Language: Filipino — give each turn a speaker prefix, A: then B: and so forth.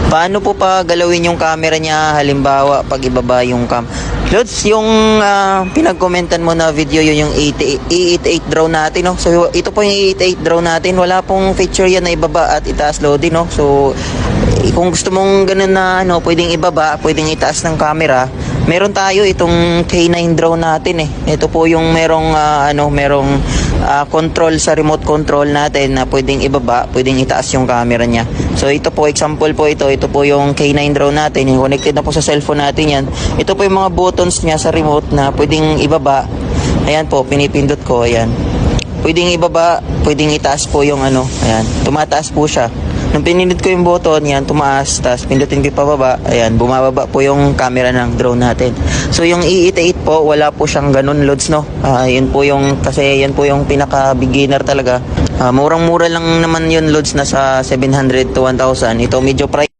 A: Paano po pa galawin yung camera niya halimbawa pag ibaba yung cam? Lods, yung pinag-commentan mo na video yun yung E88 drone natin, no? So ito po yung E88 drone natin. Wala pong feature yan na ibaba at itaas loading, no? So kung gusto mong ganun na pwedeng ibaba, pwedeng itaas ng camera, meron tayo itong K9 drone natin eh. Ito po yung merong control sa remote control natin na pwedeng ibaba, pwedeng itaas yung camera niya. So ito po, example po ito po yung K9 drone natin, yung connected na po sa cellphone natin yan. Ito po yung mga buttons niya sa remote na pwedeng ibaba. Ayan po, pinipindot ko, ayan. Pwedeng ibaba, pwedeng itaas po yung ayan, tumataas po siya. Nung pinindot ko yung button, yan, tumaas, tapos pindutin ko pababa, ayan, bumababa po yung camera ng drone natin. So yung E88 po, wala po siyang ganun loads, no? Yun po yung, kasi yan po yung pinaka-beginner talaga. Murang-mura lang naman yun loads, nasa 700 to 1,000. Ito medyo price.